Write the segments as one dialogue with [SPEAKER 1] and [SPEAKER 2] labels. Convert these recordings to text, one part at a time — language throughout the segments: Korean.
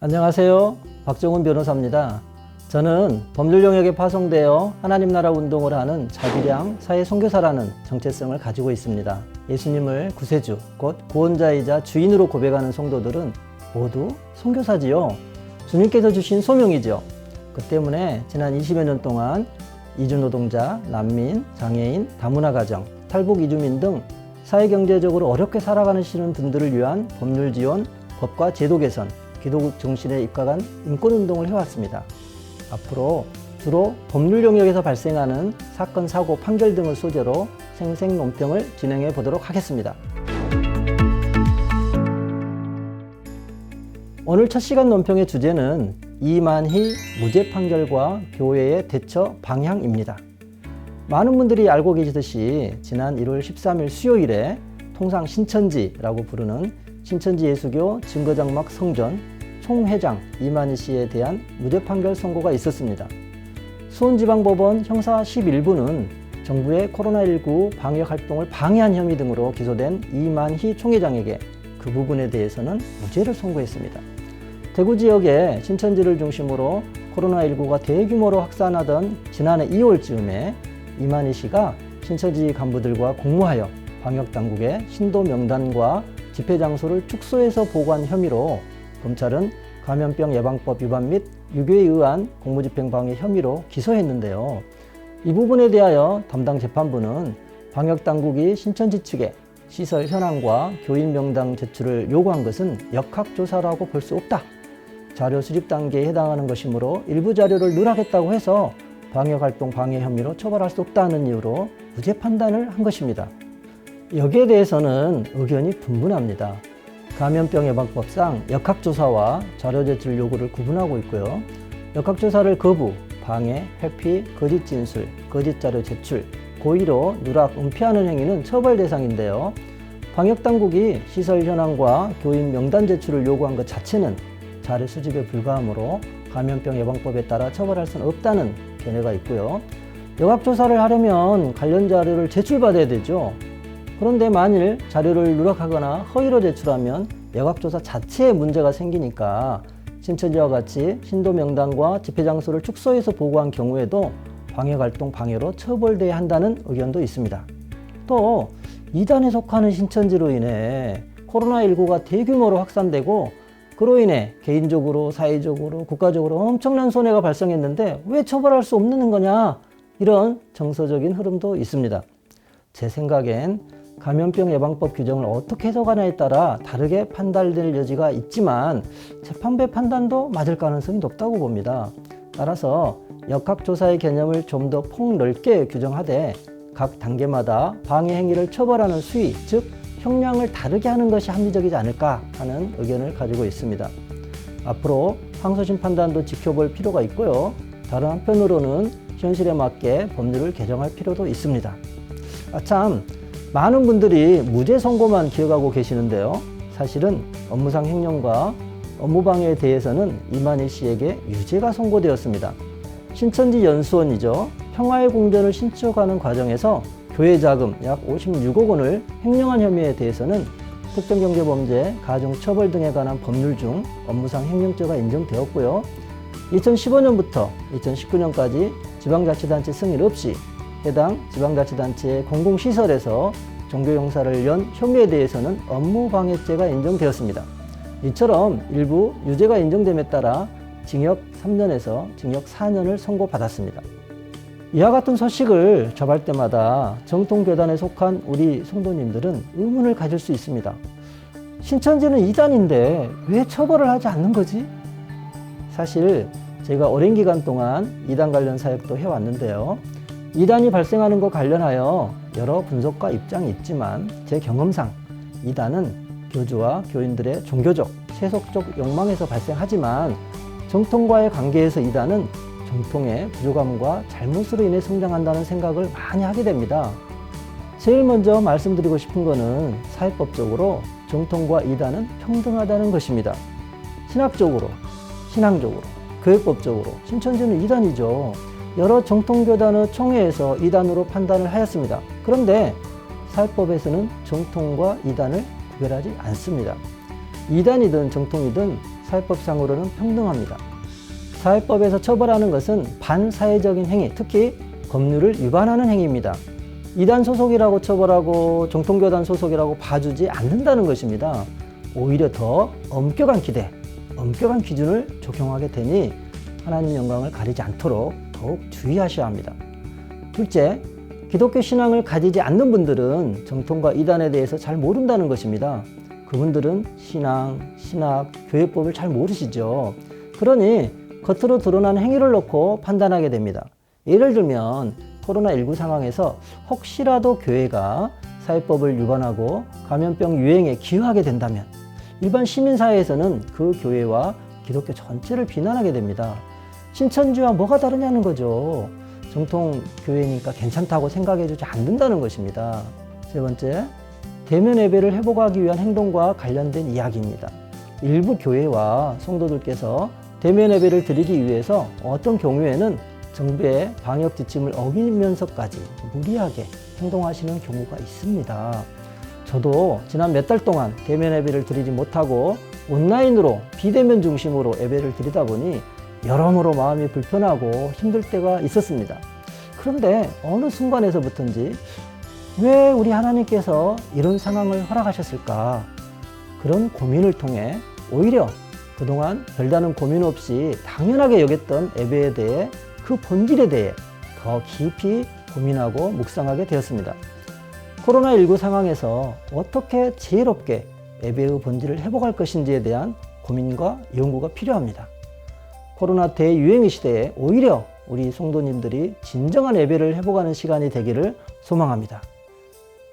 [SPEAKER 1] 안녕하세요. 박정훈 변호사입니다. 저는 법률 영역에 파송되어 하나님 나라 운동을 하는 자비량 사회 선교사라는 정체성을 가지고 있습니다. 예수님을 구세주, 곧 구원자이자 주인으로 고백하는 성도들은 모두 선교사지요. 주님께서 주신 소명이죠. 그 때문에 지난 20여 년 동안 이주노동자, 난민, 장애인, 다문화 가정, 탈북 이주민 등 사회경제적으로 어렵게 살아가는 분들을 위한 법률 지원, 법과 제도 개선, 기독 정신에 입각한 인권운동을 해왔습니다. 앞으로 주로 법률 영역에서 발생하는 사건, 사고, 판결 등을 소재로 생생 논평을 진행해 보도록 하겠습니다. 오늘 첫 시간 논평의 주제는 이만희 무죄 판결과 교회의 대처 방향입니다. 많은 분들이 알고 계시듯이 지난 1월 13일 수요일에 통상 신천지라고 부르는 신천지 예수교 증거장막 성전 총회장 이만희 씨에 대한 무죄 판결 선고가 있었습니다. 수원지방법원 형사 11부는 정부의 코로나19 방역 활동을 방해한 혐의 등으로 기소된 이만희 총회장에게 그 부분에 대해서는 무죄를 선고했습니다. 대구 지역의 신천지를 중심으로 코로나19가 대규모로 확산하던 지난해 2월쯤에 이만희 씨가 신천지 간부들과 공모하여 방역당국의 신도 명단과 집회 장소를 축소해서 보고한 혐의로 검찰은 감염병 예방법 위반 및 유교에 의한 공무집행 방해 혐의로 기소했는데요. 이 부분에 대하여 담당 재판부는 방역당국이 신천지 측에 시설 현황과 교인 명단 제출을 요구한 것은 역학조사라고 볼 수 없다. 자료 수집 단계에 해당하는 것이므로 일부 자료를 누락했다고 해서 방역활동 방해 혐의로 처벌할 수 없다는 이유로 무죄 판단을 한 것입니다. 여기에 대해서는 의견이 분분합니다. 감염병 예방법상 역학조사와 자료 제출 요구를 구분하고 있고요. 역학조사를 거부, 방해, 회피, 거짓 진술, 거짓 자료 제출, 고의로 누락, 은폐하는 행위는 처벌 대상인데요. 방역당국이 시설 현황과 교인 명단 제출을 요구한 것 자체는 자료 수집에 불과하므로 감염병 예방법에 따라 처벌할 수는 없다는 견해가 있고요. 역학조사를 하려면 관련 자료를 제출받아야 되죠. 그런데 만일 자료를 누락하거나 허위로 제출하면 역학조사 자체에 문제가 생기니까 신천지와 같이 신도 명단과 집회 장소를 축소해서 보고한 경우에도 방역활동 방해로 처벌돼야 한다는 의견도 있습니다. 또 이단에 속하는 신천지로 인해 코로나19가 대규모로 확산되고 그로 인해 개인적으로, 사회적으로, 국가적으로 엄청난 손해가 발생했는데 왜 처벌할 수 없는 거냐? 이런 정서적인 흐름도 있습니다. 제 생각엔 감염병 예방법 규정을 어떻게 해석하냐에 따라 다르게 판단될 여지가 있지만 재판부의 판단도 맞을 가능성이 높다고 봅니다. 따라서 역학조사의 개념을 좀 더 폭넓게 규정하되 각 단계마다 방해 행위를 처벌하는 수위, 즉 형량을 다르게 하는 것이 합리적이지 않을까 하는 의견을 가지고 있습니다. 앞으로 항소심 판단도 지켜볼 필요가 있고요. 다른 한편으로는 현실에 맞게 법률을 개정할 필요도 있습니다. 참 많은 분들이 무죄 선고만 기억하고 계시는데요. 사실은 업무상 횡령과 업무방해에 대해서는 이만희 씨에게 유죄가 선고되었습니다. 신천지 연수원이죠. 평화의 궁전을 신축하는 과정에서 교회 자금 약 56억 원을 횡령한 혐의에 대해서는 특정경제범죄, 가중처벌 등에 관한 법률 중 업무상 횡령죄가 인정되었고요. 2015년부터 2019년까지 지방자치단체 승인 없이 해당 지방자치단체의 공공시설에서 종교형사를 연 혐의에 대해서는 업무방해죄가 인정되었습니다. 이처럼 일부 유죄가 인정됨에 따라 징역 3년에서 징역 4년을 선고받았습니다. 이와 같은 소식을 접할 때마다 정통교단에 속한 우리 성도님들은 의문을 가질 수 있습니다. 신천지는 이단인데 왜 처벌을 하지 않는 거지? 사실 제가 오랜 기간 동안 이단 관련 사역도 해왔는데요. 이단이 발생하는 것 관련하여 여러 분석과 입장이 있지만 제 경험상 이단은 교주와 교인들의 종교적, 세속적 욕망에서 발생하지만 정통과의 관계에서 이단은 정통의 부족함과 잘못으로 인해 성장한다는 생각을 많이 하게 됩니다. 제일 먼저 말씀드리고 싶은 것은 사회법적으로 정통과 이단은 평등하다는 것입니다. 신학적으로, 신앙적으로, 교회법적으로 신천지는 이단이죠. 여러 정통교단의 총회에서 이단으로 판단을 하였습니다. 그런데 사회법에서는 정통과 이단을 구별하지 않습니다. 이단이든 정통이든 사회법상으로는 평등합니다. 사회법에서 처벌하는 것은 반사회적인 행위, 특히 법률을 위반하는 행위입니다. 이단 소속이라고 처벌하고 정통교단 소속이라고 봐주지 않는다는 것입니다. 오히려 더 엄격한 기대, 엄격한 기준을 적용하게 되니 하나님 영광을 가리지 않도록 더욱 주의하셔야 합니다. 둘째, 기독교 신앙을 가지지 않는 분들은 정통과 이단에 대해서 잘 모른다는 것입니다. 그분들은 신앙, 신학, 교회법을 잘 모르시죠. 그러니 겉으로 드러난 행위를 놓고 판단하게 됩니다. 예를 들면 코로나19 상황에서 혹시라도 교회가 사회법을 위반하고 감염병 유행에 기여하게 된다면 일반 시민사회에서는 그 교회와 기독교 전체를 비난하게 됩니다. 신천지와 뭐가 다르냐는 거죠. 정통 교회니까 괜찮다고 생각해주지 않는다는 것입니다. 세 번째, 대면 예배를 회복하기 위한 행동과 관련된 이야기입니다. 일부 교회와 성도들께서 대면 예배를 드리기 위해서 어떤 경우에는 정부의 방역 지침을 어기면서까지 무리하게 행동하시는 경우가 있습니다. 저도 지난 몇 달 동안 대면 예배를 드리지 못하고 온라인으로 비대면 중심으로 예배를 드리다 보니 여러모로 마음이 불편하고 힘들 때가 있었습니다. 그런데 어느 순간에서부터인지 왜 우리 하나님께서 이런 상황을 허락하셨을까? 그런 고민을 통해 오히려 그동안 별다른 고민 없이 당연하게 여겼던 예배에 대해 그 본질에 대해 더 깊이 고민하고 묵상하게 되었습니다. 코로나19 상황에서 어떻게 지혜롭게 예배의 본질을 회복할 것인지에 대한 고민과 연구가 필요합니다. 코로나 대유행의 시대에 오히려 우리 성도님들이 진정한 예배를 회복하는 시간이 되기를 소망합니다.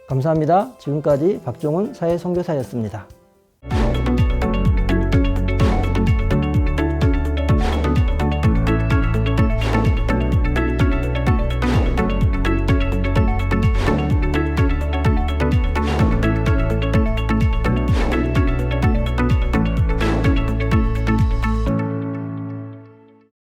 [SPEAKER 1] 감사합니다. 지금까지 박종훈 사회선교사였습니다.